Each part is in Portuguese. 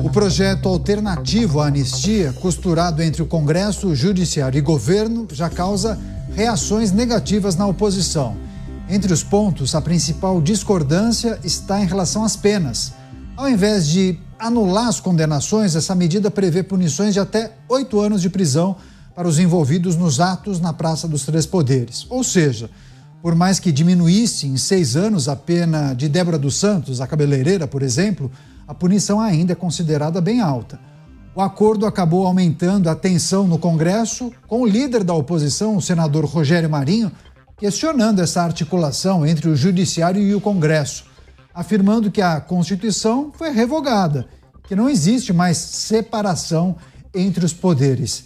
O projeto alternativo à anistia, costurado entre o Congresso, o Judiciário e governo, já causa reações negativas na oposição. Entre os pontos, a principal discordância está em relação às penas. Ao invés de anular as condenações, essa medida prevê punições de até 8 anos de prisão para os envolvidos nos atos na Praça dos Três Poderes. Ou seja, por mais que diminuísse em 6 anos a pena de Débora dos Santos, a cabeleireira, por exemplo, a punição ainda é considerada bem alta. O acordo acabou aumentando a tensão no Congresso, com o líder da oposição, o senador Rogério Marinho, questionando essa articulação entre o Judiciário e o Congresso, afirmando que a Constituição foi revogada, que não existe mais separação entre os poderes.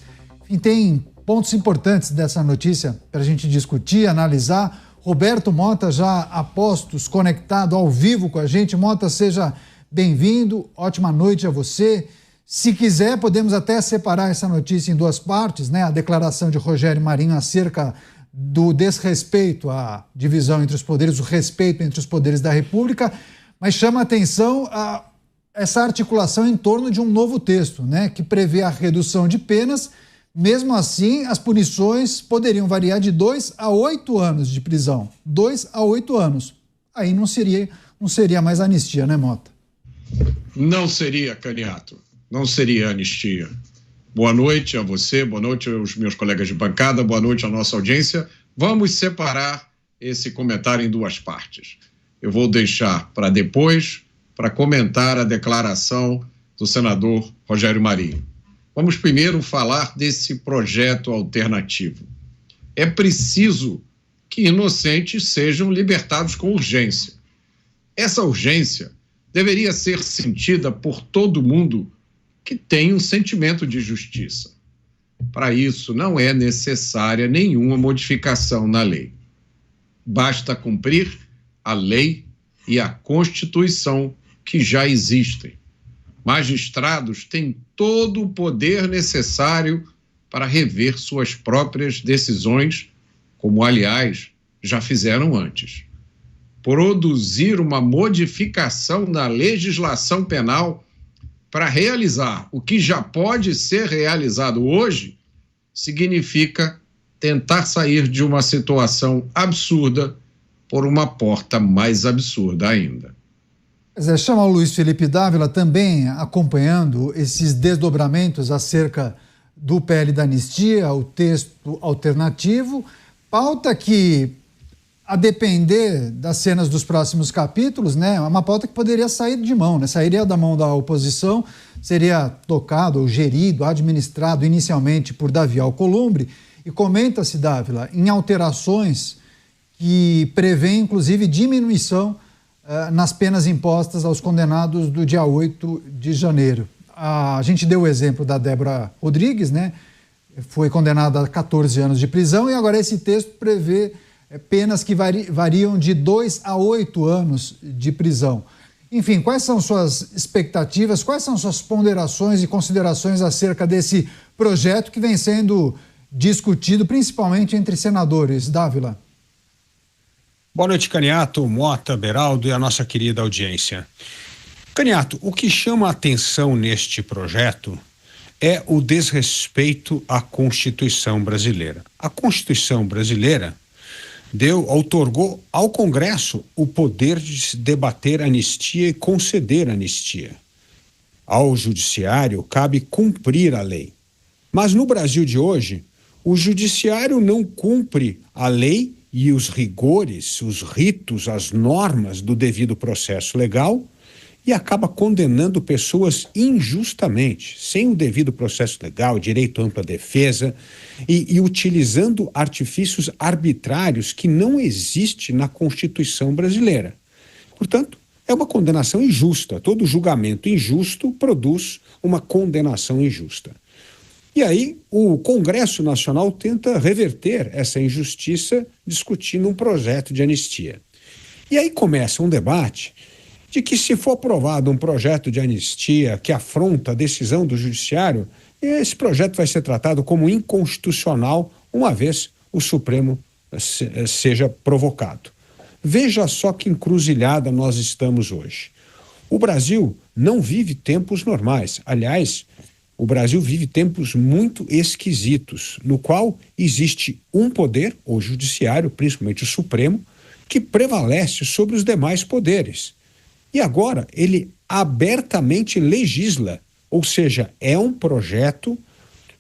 E tem pontos importantes dessa notícia para a gente discutir, analisar. Roberto Mota já a postos, conectado ao vivo com a gente. Mota, seja bem-vindo, ótima noite a você. Se quiser, podemos até separar essa notícia em 2 partes, né? A declaração de Rogério Marinho acerca do desrespeito à divisão entre os poderes, o respeito entre os poderes da República, mas chama a atenção essa articulação em torno de um novo texto, né? Que prevê a redução de penas. Mesmo assim, as punições poderiam variar de 2 a 8 anos de prisão. 2 a 8 anos. Aí não seria mais anistia, né, Mota? Não seria, Caniato. Não seria anistia. Boa noite a você, boa noite aos meus colegas de bancada, boa noite à nossa audiência. Vamos separar esse comentário em 2 partes. Eu vou deixar para depois, para comentar a declaração do senador Rogério Marinho. Vamos primeiro falar desse projeto alternativo. É preciso que inocentes sejam libertados com urgência. Essa urgência deveria ser sentida por todo mundo que tem um sentimento de justiça. Para isso, não é necessária nenhuma modificação na lei. Basta cumprir a lei e a Constituição que já existem. Magistrados têm todo o poder necessário para rever suas próprias decisões, como, aliás, já fizeram antes. Produzir uma modificação na legislação penal para realizar o que já pode ser realizado hoje significa tentar sair de uma situação absurda por uma porta mais absurda ainda. Chama o Luiz Felipe Dávila também acompanhando esses desdobramentos acerca do PL da anistia, o texto alternativo, pauta que, a depender das cenas dos próximos capítulos, né, é uma pauta que poderia sair de mão, né, sairia da mão da oposição, seria tocado ou gerido, administrado inicialmente por Davi Alcolumbre, e comenta-se, Dávila, em alterações que prevêem, inclusive, diminuição nas penas impostas aos condenados do dia 8 de janeiro. A gente deu o exemplo da Débora Rodrigues, né? Foi condenada a 14 anos de prisão e agora esse texto prevê penas que variam de 2 a 8 anos de prisão. Enfim, quais são suas expectativas, quais são suas ponderações e considerações acerca desse projeto que vem sendo discutido principalmente entre senadores? Dávila. Boa noite, Caniato, Mota, Beraldo e a nossa querida audiência. Caniato, o que chama a atenção neste projeto é o desrespeito à Constituição brasileira. A Constituição brasileira outorgou ao Congresso o poder de debater anistia e conceder anistia. Ao Judiciário cabe cumprir a lei. Mas no Brasil de hoje, o Judiciário não cumpre a lei e os rigores, os ritos, as normas do devido processo legal e acaba condenando pessoas injustamente, sem o devido processo legal, direito à ampla defesa e utilizando artifícios arbitrários que não existem na Constituição brasileira. Portanto, é uma condenação injusta. Todo julgamento injusto produz uma condenação injusta. E aí o Congresso Nacional tenta reverter essa injustiça discutindo um projeto de anistia. E aí começa um debate de que se for aprovado um projeto de anistia que afronta a decisão do Judiciário, esse projeto vai ser tratado como inconstitucional uma vez o Supremo seja provocado. Veja só que encruzilhada nós estamos hoje. O Brasil não vive tempos normais. Aliás, o Brasil vive tempos muito esquisitos, no qual existe um poder, o judiciário, principalmente o Supremo, que prevalece sobre os demais poderes. E agora ele abertamente legisla, ou seja, é um projeto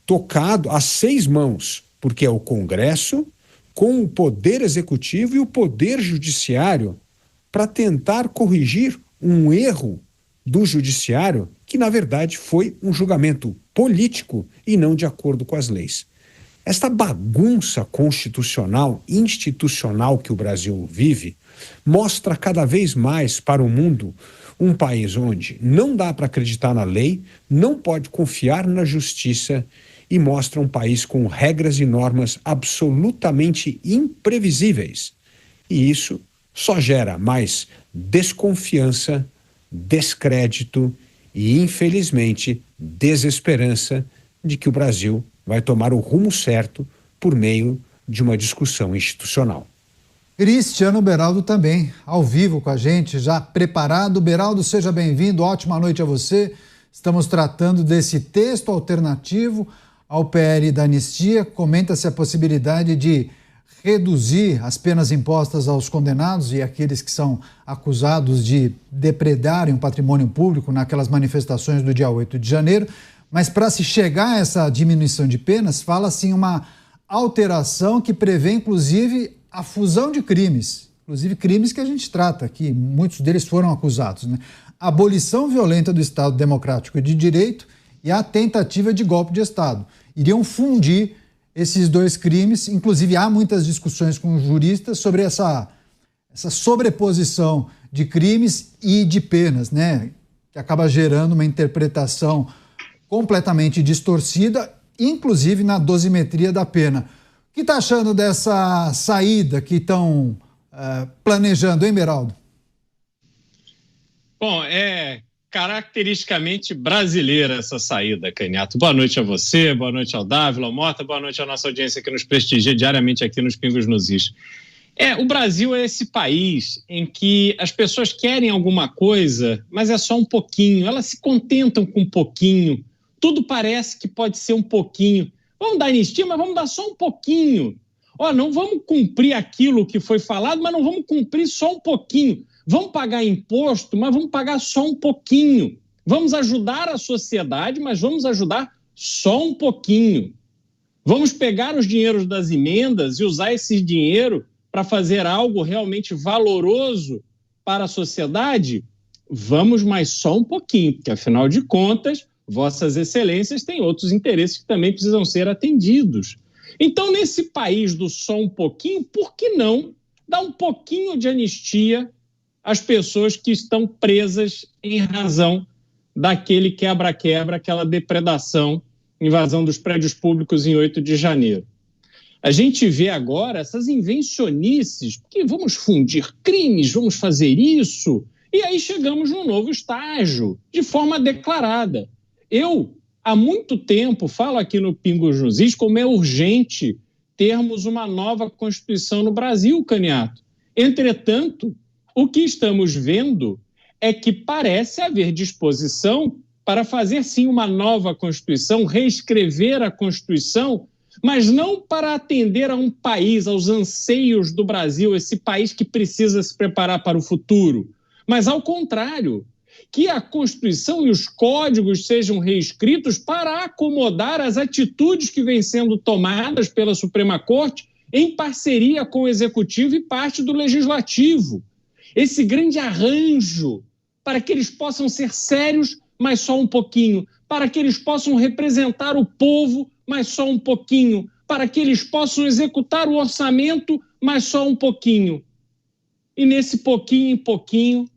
tocado a 6 mãos, porque é o Congresso com o Poder Executivo e o Poder Judiciário para tentar corrigir um erro do Judiciário que, na verdade, foi um julgamento político e não de acordo com as leis. Esta bagunça constitucional, institucional que o Brasil vive, mostra cada vez mais para o mundo um país onde não dá para acreditar na lei, não pode confiar na justiça e mostra um país com regras e normas absolutamente imprevisíveis. E isso só gera mais desconfiança, descrédito e, infelizmente, desesperança de que o Brasil vai tomar o rumo certo por meio de uma discussão institucional. Cristiano Beraldo também, ao vivo com a gente, já preparado. Beraldo, seja bem-vindo, ótima noite a você. Estamos tratando desse texto alternativo ao PL da anistia. Comenta-se a possibilidade de reduzir as penas impostas aos condenados e aqueles que são acusados de depredarem o patrimônio público naquelas manifestações do dia 8 de janeiro. Mas para se chegar a essa diminuição de penas, fala-se em uma alteração que prevê, inclusive, a fusão de crimes. Inclusive crimes que a gente trata aqui, muitos deles foram acusados, né? A abolição violenta do Estado Democrático de Direito e a tentativa de golpe de Estado. Iriam fundir esses 2 crimes, inclusive há muitas discussões com juristas sobre essa sobreposição de crimes e de penas, né? Que acaba gerando uma interpretação completamente distorcida, inclusive na dosimetria da pena. O que está achando dessa saída que estão planejando, hein, Beraldo? Bom, é caracteristicamente brasileira essa saída, Caniato. Boa noite a você, boa noite ao Dávila, ao Mota, boa noite à nossa audiência que nos prestigia diariamente aqui nos Pingos nos Is. O Brasil é esse país em que as pessoas querem alguma coisa, mas é só um pouquinho, elas se contentam com um pouquinho, tudo parece que pode ser um pouquinho. Vamos dar anistia, mas vamos dar só um pouquinho. Não vamos cumprir aquilo que foi falado, mas não vamos cumprir só um pouquinho. Vamos pagar imposto, mas vamos pagar só um pouquinho. Vamos ajudar a sociedade, mas vamos ajudar só um pouquinho. Vamos pegar os dinheiros das emendas e usar esse dinheiro para fazer algo realmente valoroso para a sociedade? Vamos, mas só um pouquinho, porque, afinal de contas, Vossas Excelências têm outros interesses que também precisam ser atendidos. Então, nesse país do só um pouquinho, por que não dar um pouquinho de anistia às pessoas que estão presas em razão daquele quebra-quebra, aquela depredação, invasão dos prédios públicos em 8 de janeiro? A gente vê agora essas invencionices, porque vamos fundir crimes, vamos fazer isso, e aí chegamos num novo estágio, de forma declarada. Eu, há muito tempo, falo aqui no Pingos nos Is como é urgente termos uma nova Constituição no Brasil, Caniato. Entretanto, o que estamos vendo é que parece haver disposição para fazer, sim, uma nova Constituição, reescrever a Constituição, mas não para atender a um país, aos anseios do Brasil, esse país que precisa se preparar para o futuro, mas, ao contrário, que a Constituição e os códigos sejam reescritos para acomodar as atitudes que vêm sendo tomadas pela Suprema Corte em parceria com o Executivo e parte do Legislativo. Esse grande arranjo para que eles possam ser sérios, mas só um pouquinho, para que eles possam representar o povo, mas só um pouquinho, para que eles possam executar o orçamento, mas só um pouquinho. E nesse pouquinho em pouquinho,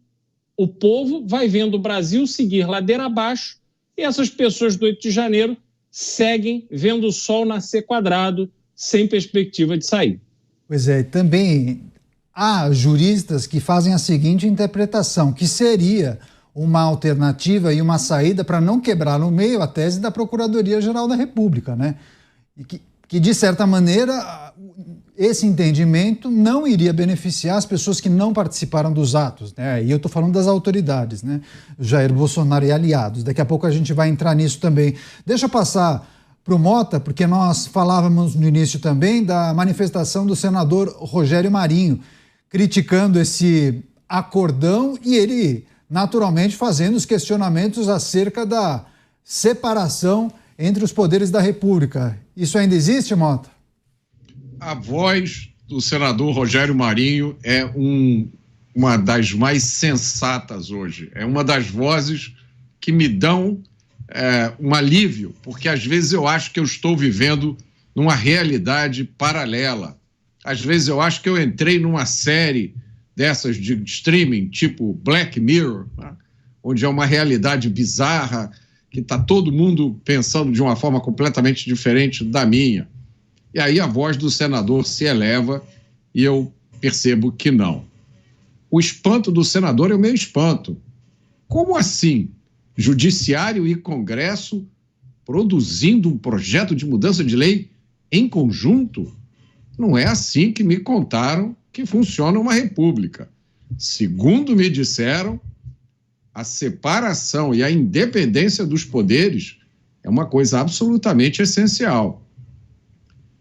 o povo vai vendo o Brasil seguir ladeira abaixo e essas pessoas do 8 de janeiro seguem vendo o sol nascer quadrado, sem perspectiva de sair. Pois é, também há juristas que fazem a seguinte interpretação, que seria uma alternativa e uma saída para não quebrar no meio a tese da Procuradoria-Geral da República, né? E que de certa maneira, esse entendimento não iria beneficiar as pessoas que não participaram dos atos, né? E eu estou falando das autoridades, né? Jair Bolsonaro e aliados. Daqui a pouco a gente vai entrar nisso também. Deixa eu passar para o Mota, porque nós falávamos no início também da manifestação do senador Rogério Marinho, criticando esse acordão e ele, naturalmente, fazendo os questionamentos acerca da separação entre os poderes da República. Isso ainda existe, Mota? A voz do senador Rogério Marinho é uma das mais sensatas hoje. É uma das vozes que me dão um alívio, porque às vezes eu acho que eu estou vivendo numa realidade paralela. Às vezes eu acho que eu entrei numa série dessas de streaming, tipo Black Mirror, né? Onde é uma realidade bizarra, que está todo mundo pensando de uma forma completamente diferente da minha. E aí a voz do senador se eleva e eu percebo que não. O espanto do senador é o meu espanto. Como assim? Judiciário e Congresso produzindo um projeto de mudança de lei em conjunto? Não é assim que me contaram que funciona uma república. Segundo me disseram, a separação e a independência dos poderes é uma coisa absolutamente essencial.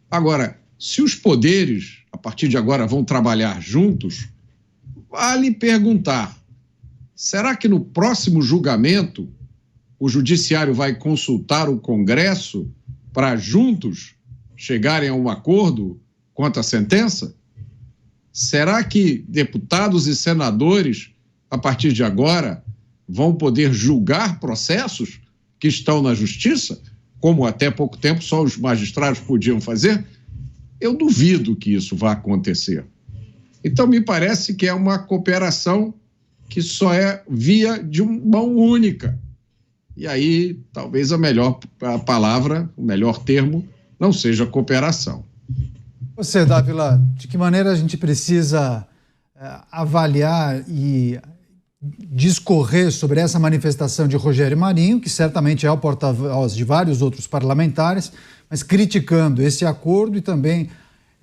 Agora, se os poderes, a partir de agora, vão trabalhar juntos, vale perguntar, será que no próximo julgamento o judiciário vai consultar o Congresso para juntos chegarem a um acordo quanto à sentença? Será que deputados e senadores, a partir de agora, vão poder julgar processos que estão na justiça, como até pouco tempo só os magistrados podiam fazer? Eu duvido que isso vá acontecer. Então, me parece que é uma cooperação que só é via de mão única. E aí, talvez a palavra, o melhor termo, não seja cooperação. Você, Dávila, de que maneira a gente precisa avaliar e discorrer sobre essa manifestação de Rogério Marinho, que certamente é o porta-voz de vários outros parlamentares, mas criticando esse acordo e também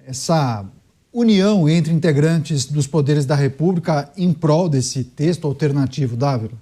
essa união entre integrantes dos poderes da República em prol desse texto alternativo, Dávila?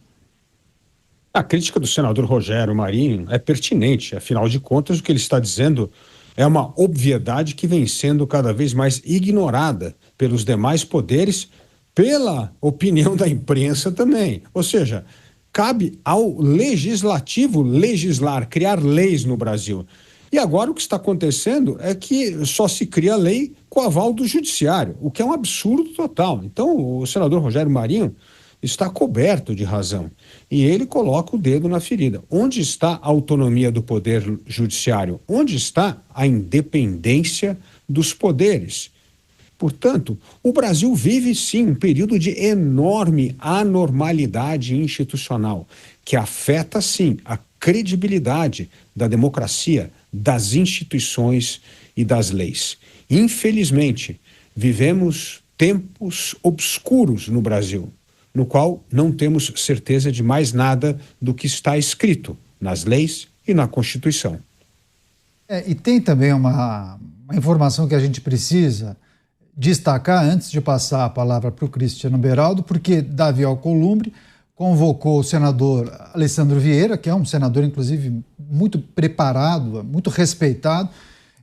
A crítica do senador Rogério Marinho é pertinente, afinal de contas, o que ele está dizendo é uma obviedade que vem sendo cada vez mais ignorada pelos demais poderes, pela opinião da imprensa também. Ou seja, cabe ao legislativo legislar, criar leis no Brasil. E agora o que está acontecendo é que só se cria lei com aval do judiciário, o que é um absurdo total. Então, o senador Rogério Marinho está coberto de razão e ele coloca o dedo na ferida. Onde está a autonomia do poder judiciário? Onde está a independência dos poderes? Portanto, o Brasil vive sim um período de enorme anormalidade institucional, que afeta sim a credibilidade da democracia, das instituições e das leis. Infelizmente, vivemos tempos obscuros no Brasil, no qual não temos certeza de mais nada do que está escrito nas leis e na Constituição. E tem também uma informação que a gente precisa destacar antes de passar a palavra para o Cristiano Beraldo, porque Davi Alcolumbre convocou o senador Alessandro Vieira, que é um senador, inclusive, muito preparado, muito respeitado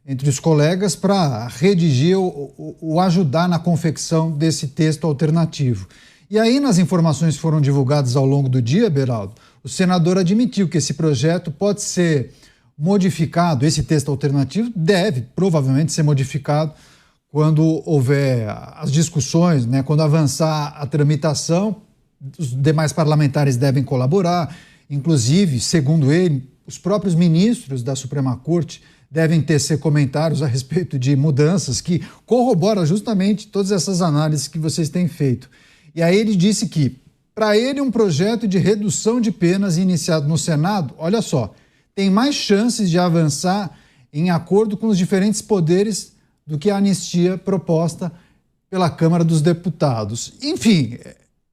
entre os colegas, para redigir ou ajudar na confecção desse texto alternativo. E aí, nas informações que foram divulgadas ao longo do dia, Beraldo, o senador admitiu que esse projeto pode ser modificado, esse texto alternativo deve provavelmente ser modificado quando houver as discussões, né, quando avançar a tramitação. Os demais parlamentares devem colaborar, inclusive, segundo ele, os próprios ministros da Suprema Corte devem tecer comentários a respeito de mudanças que corroboram justamente todas essas análises que vocês têm feito. E aí ele disse que, para ele, um projeto de redução de penas iniciado no Senado, olha só, tem mais chances de avançar em acordo com os diferentes poderes do que a anistia proposta pela Câmara dos Deputados. Enfim,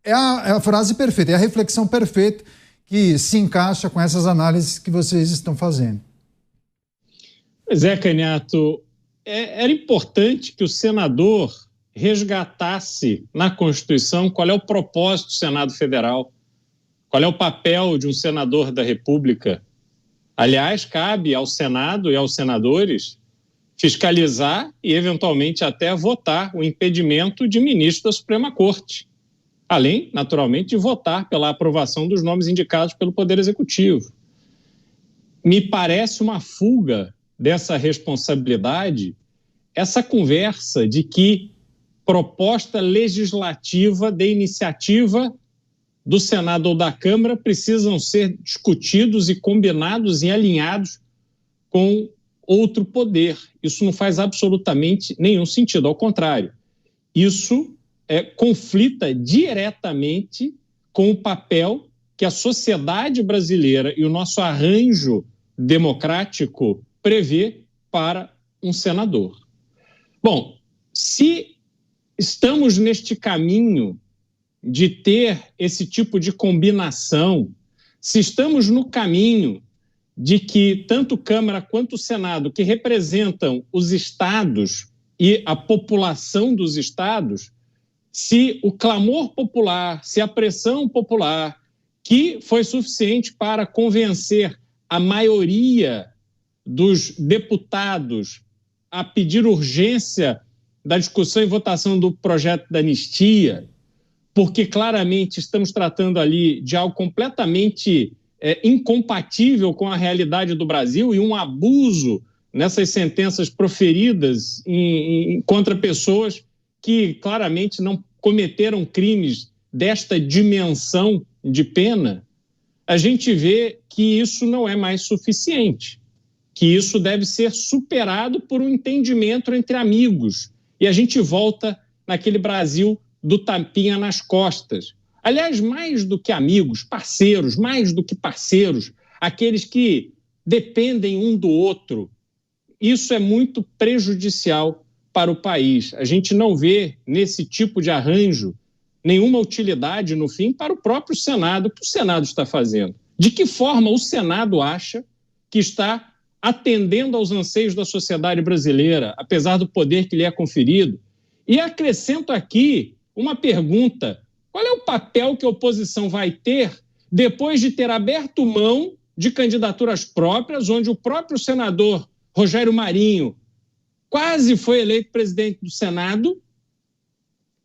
é a frase perfeita, é a reflexão perfeita que se encaixa com essas análises que vocês estão fazendo. Pois é, Canhato, era importante que o senador resgatasse na Constituição qual é o propósito do Senado Federal, qual é o papel de um senador da República. Aliás, cabe ao Senado e aos senadores fiscalizar e, eventualmente, até votar o impedimento de ministro da Suprema Corte, além, naturalmente, de votar pela aprovação dos nomes indicados pelo Poder Executivo. Me parece uma fuga dessa responsabilidade essa conversa de que proposta legislativa de iniciativa do Senado ou da Câmara precisam ser discutidos e combinados e alinhados com outro poder. Isso não faz absolutamente nenhum sentido, ao contrário. Isso conflita diretamente com o papel que a sociedade brasileira e o nosso arranjo democrático prevê para um senador. Bom, se estamos neste caminho de ter esse tipo de combinação, se estamos no caminho de que tanto Câmara quanto Senado, que representam os estados e a população dos estados, se o clamor popular, se a pressão popular, que foi suficiente para convencer a maioria dos deputados a pedir urgência da discussão e votação do projeto da anistia, porque claramente estamos tratando ali de algo completamente incompatível com a realidade do Brasil e um abuso nessas sentenças proferidas contra pessoas que claramente não cometeram crimes desta dimensão de pena, a gente vê que isso não é mais suficiente, que isso deve ser superado por um entendimento entre amigos. E a gente volta naquele Brasil do tapinha nas costas. Aliás, mais do que amigos, parceiros, mais do que parceiros, aqueles que dependem um do outro. Isso é muito prejudicial para o país. A gente não vê nesse tipo de arranjo nenhuma utilidade, no fim, para o próprio Senado. O que o Senado está fazendo? De que forma o Senado acha que está atendendo aos anseios da sociedade brasileira, apesar do poder que lhe é conferido? E acrescento aqui uma pergunta: qual é o papel que a oposição vai ter depois de ter aberto mão de candidaturas próprias, onde o próprio senador Rogério Marinho quase foi eleito presidente do Senado,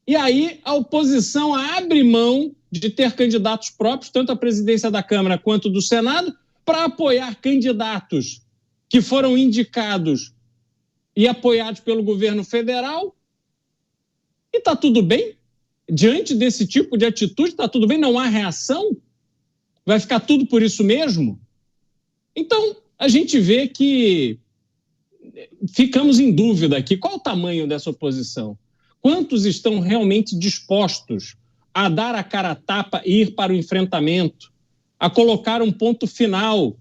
e aí a oposição abre mão de ter candidatos próprios, tanto à presidência da Câmara quanto do Senado, para apoiar candidatos que foram indicados e apoiados pelo governo federal? E está tudo bem? Diante desse tipo de atitude, está tudo bem? Não há reação? Vai ficar tudo por isso mesmo? Então, a gente vê que ficamos em dúvida aqui. Qual o tamanho dessa oposição? Quantos estão realmente dispostos a dar a cara a tapa e ir para o enfrentamento, a colocar um ponto final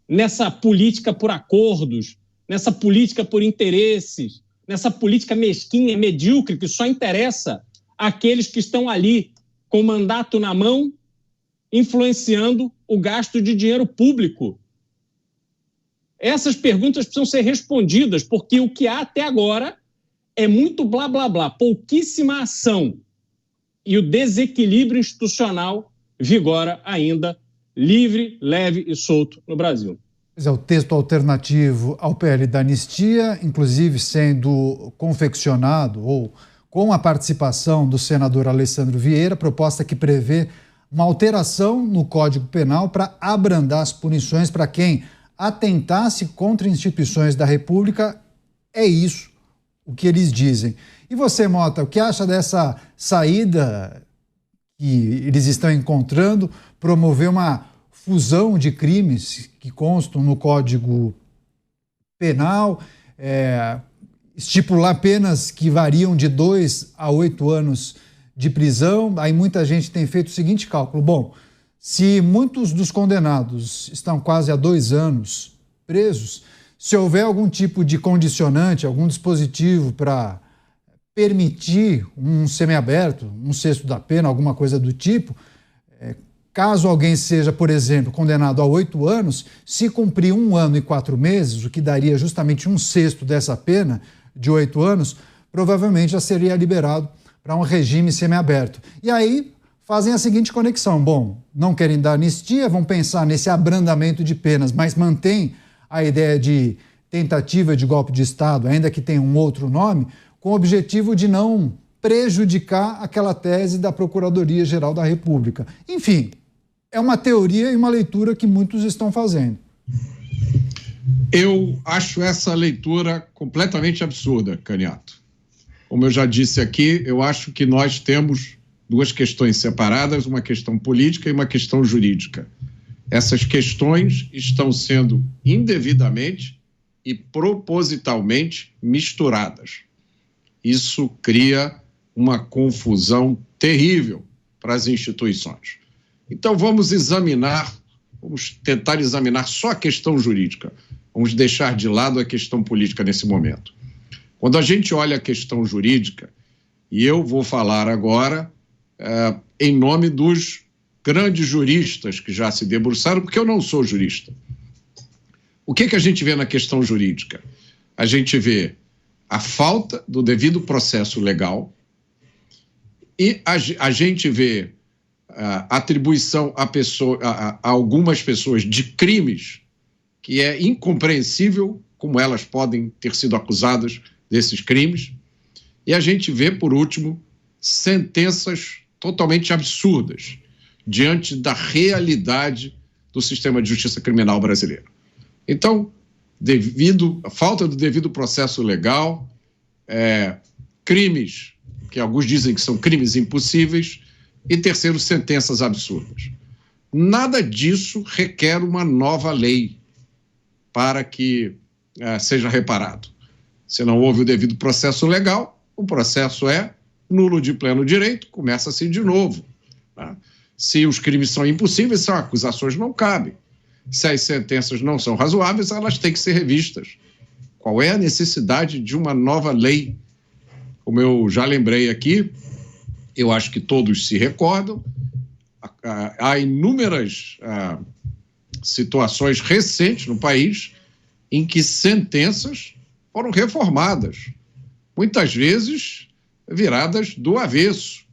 nessa política por acordos, nessa política por interesses, nessa política mesquinha e medíocre que só interessa àqueles que estão ali com o mandato na mão, influenciando o gasto de dinheiro público? Essas perguntas precisam ser respondidas, porque o que há até agora é muito blá, blá, blá, pouquíssima ação. E o desequilíbrio institucional vigora ainda livre, leve e solto no Brasil. O texto alternativo ao PL da anistia, inclusive sendo confeccionado ou com a participação do senador Alessandro Vieira, proposta que prevê uma alteração no Código Penal para abrandar as punições para quem atentasse contra instituições da República. É isso o que eles dizem. E você, Mota, o que acha dessa saída que eles estão encontrando, promover uma fusão de crimes que constam no Código Penal, estipular penas que variam de 2 a 8 anos de prisão? Aí muita gente tem feito o seguinte cálculo: bom, se muitos dos condenados estão quase há 2 anos presos, se houver algum tipo de condicionante, algum dispositivo para permitir um semiaberto, um sexto da pena, alguma coisa do tipo, caso alguém seja, por exemplo, condenado a 8 anos, se cumprir 1 ano e 4 meses, o que daria justamente 1/6 dessa pena, de 8 anos, provavelmente já seria liberado para um regime semiaberto. E aí fazem a seguinte conexão: bom, não querem dar anistia, vão pensar nesse abrandamento de penas, mas mantém a ideia de tentativa de golpe de Estado, ainda que tenha um outro nome, com o objetivo de não prejudicar aquela tese da Procuradoria-Geral da República. Enfim, é uma teoria e uma leitura que muitos estão fazendo. Eu acho essa leitura completamente absurda, Caniato. Como eu já disse aqui, eu acho que nós temos duas questões separadas, uma questão política e uma questão jurídica. Essas questões estão sendo indevidamente e propositalmente misturadas. Isso cria uma confusão terrível para as instituições. Então vamos tentar examinar só a questão jurídica. Vamos deixar de lado a questão política nesse momento. Quando a gente olha a questão jurídica, e eu vou falar agora em nome dos grandes juristas que já se debruçaram, porque eu não sou jurista. O que a gente vê na questão jurídica? A gente vê a falta do devido processo legal e a gente vê a atribuição a algumas pessoas de crimes que é incompreensível como elas podem ter sido acusadas desses crimes. E a gente vê, por último, sentenças totalmente absurdas diante da realidade do sistema de justiça criminal brasileiro. Então, a falta do devido processo legal, crimes que alguns dizem que são crimes impossíveis, e terceiro, sentenças absurdas. Nada disso requer uma nova lei para que seja reparado. Se não houve o devido processo legal, o processo é nulo de pleno direito, começa-se de novo. Tá? Se os crimes são impossíveis, são acusações não cabem. Se as sentenças não são razoáveis, elas têm que ser revistas. Qual é a necessidade de uma nova lei? Como eu já lembrei aqui, eu acho que todos se recordam, há inúmeras situações recentes no país em que sentenças foram reformadas, muitas vezes viradas do avesso,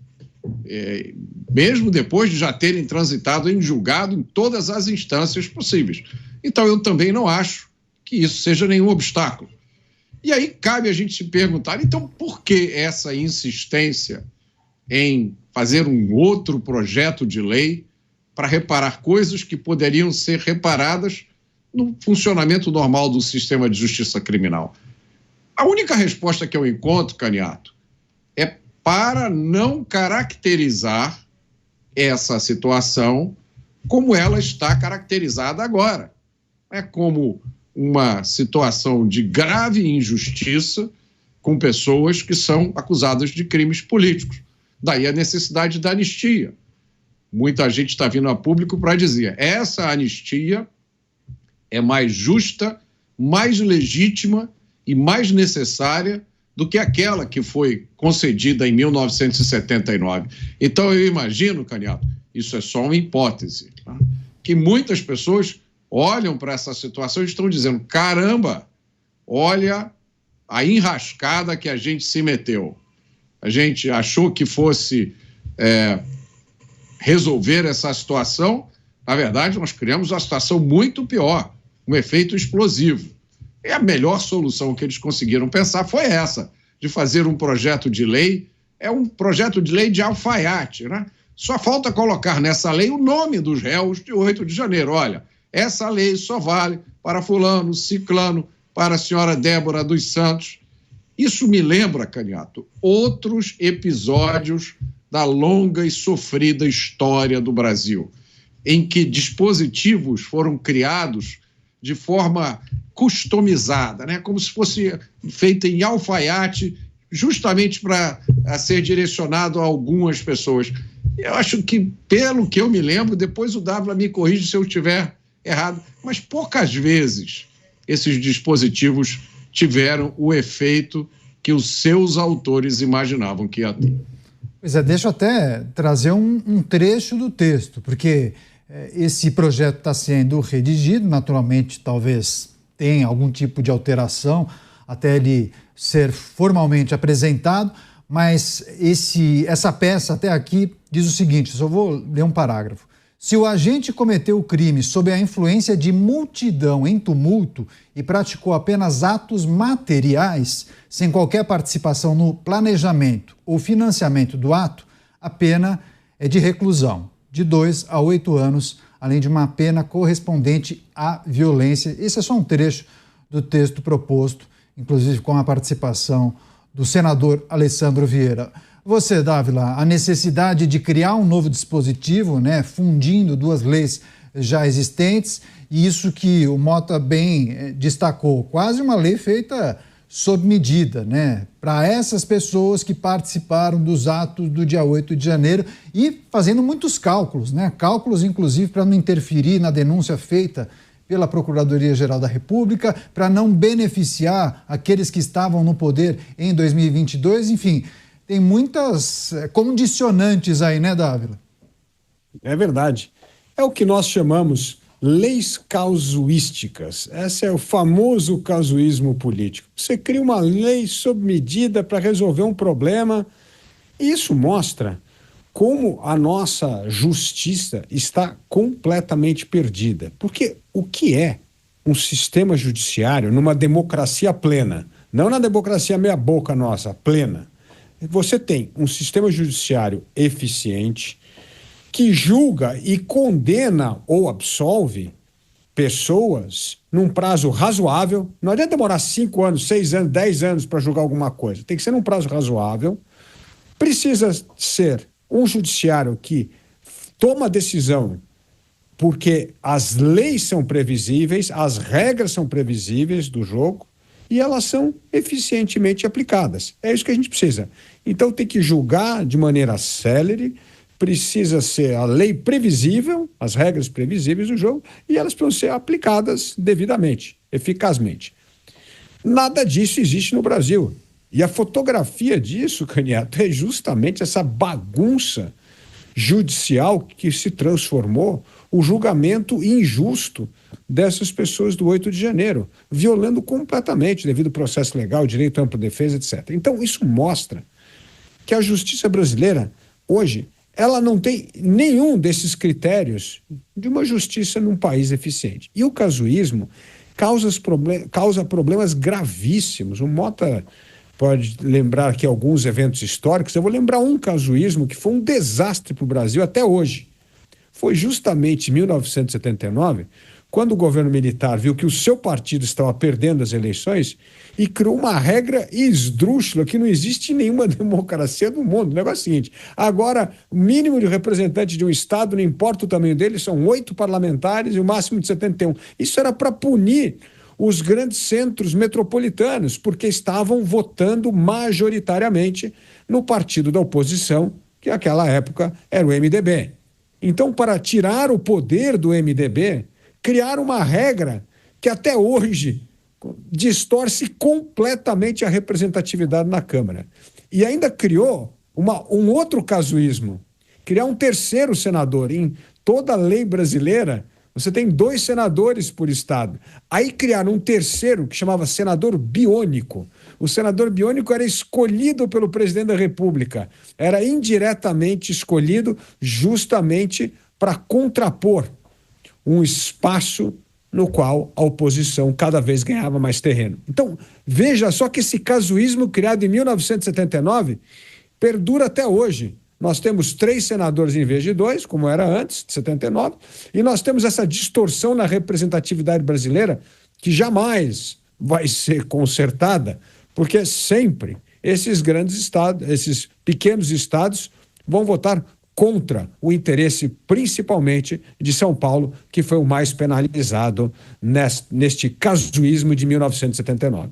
mesmo depois de já terem transitado em julgado em todas as instâncias possíveis. Então, eu também não acho que isso seja nenhum obstáculo. E aí cabe a gente se perguntar, então, por que essa insistência em fazer um outro projeto de lei para reparar coisas que poderiam ser reparadas no funcionamento normal do sistema de justiça criminal? A única resposta que eu encontro, Caniato, é para não caracterizar essa situação como ela está caracterizada agora. É como uma situação de grave injustiça com pessoas que são acusadas de crimes políticos. Daí a necessidade da anistia. Muita gente está vindo a público para dizer: essa anistia é mais justa, mais legítima e mais necessária do que aquela que foi concedida em 1979. Então, eu imagino, Caniato, isso é só uma hipótese, tá? Que muitas pessoas olham para essa situação e estão dizendo: caramba, olha a enrascada que a gente se meteu. A gente achou que fosse resolver essa situação. Na verdade, nós criamos uma situação muito pior, um efeito explosivo. E a melhor solução que eles conseguiram pensar foi essa, de fazer um projeto de lei. É um projeto de lei de alfaiate, né? Só falta colocar nessa lei o nome dos réus de 8 de janeiro. Olha, essa lei só vale para fulano, ciclano, para a senhora Débora dos Santos. Isso me lembra, Caniato, outros episódios da longa e sofrida história do Brasil, em que dispositivos foram criados de forma customizada, né? Como se fosse feita em alfaiate, justamente para ser direcionado a algumas pessoas. Eu acho que, pelo que eu me lembro, depois o Dávila me corrige se eu estiver errado, mas poucas vezes esses dispositivos tiveram o efeito que os seus autores imaginavam que ia ter. Pois é, deixa eu até trazer um trecho do texto, porque esse projeto está sendo redigido, naturalmente talvez tenha algum tipo de alteração até ele ser formalmente apresentado, mas essa peça até aqui diz o seguinte, só vou ler um parágrafo. Se o agente cometeu o crime sob a influência de multidão em tumulto e praticou apenas atos materiais, sem qualquer participação no planejamento ou financiamento do ato, a pena é de reclusão, de 2 a 8 anos, além de uma pena correspondente à violência. Esse é só um trecho do texto proposto, inclusive com a participação do senador Alessandro Vieira. Você, Dávila, a necessidade de criar um novo dispositivo, né, fundindo duas leis já existentes, e isso que o Mota bem destacou, quase uma lei feita sob medida, né, para essas pessoas que participaram dos atos do dia 8 de janeiro e fazendo muitos cálculos, né, cálculos inclusive para não interferir na denúncia feita pela Procuradoria-Geral da República, para não beneficiar aqueles que estavam no poder em 2022, enfim... Tem muitas condicionantes aí, né, Dávila? É verdade. É o que nós chamamos leis casuísticas. Esse é o famoso casuísmo político. Você cria uma lei sob medida para resolver um problema. E isso mostra como a nossa justiça está completamente perdida. Porque o que é um sistema judiciário numa democracia plena? Não na democracia meia-boca nossa, plena. Você tem um sistema judiciário eficiente que julga e condena ou absolve pessoas num prazo razoável. Não adianta demorar 5 anos, 6 anos, 10 anos para julgar alguma coisa. Tem que ser num prazo razoável. Precisa ser um judiciário que toma decisão porque as leis são previsíveis, as regras são previsíveis do jogo e elas são eficientemente aplicadas. É isso que a gente precisa. Então tem que julgar de maneira célere, precisa ser a lei previsível, as regras previsíveis do jogo, e elas precisam ser aplicadas devidamente, eficazmente. Nada disso existe no Brasil. E a fotografia disso, Caniato, é justamente essa bagunça judicial que se transformou o julgamento injusto dessas pessoas do 8 de janeiro, violando completamente, devido ao processo legal, direito à ampla defesa, etc. Então, isso mostra que a justiça brasileira, hoje, ela não tem nenhum desses critérios de uma justiça num país eficiente. E o casuísmo causa problemas gravíssimos. O Mota pode lembrar aqui alguns eventos históricos. Eu vou lembrar um casuísmo que foi um desastre para o Brasil até hoje. Foi justamente em 1979, quando o governo militar viu que o seu partido estava perdendo as eleições e criou uma regra esdrúxula que não existe em nenhuma democracia do mundo. O negócio é o seguinte: agora, o mínimo de representantes de um Estado, não importa o tamanho dele, são 8 parlamentares e o máximo de 71. Isso era para punir os grandes centros metropolitanos, porque estavam votando majoritariamente no partido da oposição, que naquela época era o MDB. Então, para tirar o poder do MDB, criaram uma regra que até hoje distorce completamente a representatividade na Câmara. E ainda criou um outro casuísmo, criar um terceiro senador. Em toda a lei brasileira, você tem 2 senadores por estado. Aí criaram um terceiro que chamava senador biônico. O senador biônico era escolhido pelo presidente da República. Era indiretamente escolhido justamente para contrapor um espaço no qual a oposição cada vez ganhava mais terreno. Então, veja só que esse casuísmo criado em 1979 perdura até hoje. Nós temos 3 senadores em vez de 2, como era antes, de 79, e nós temos essa distorção na representatividade brasileira que jamais vai ser consertada, porque sempre esses grandes estados, esses pequenos estados vão votar contra o interesse principalmente de São Paulo, que foi o mais penalizado neste casuísmo de 1979.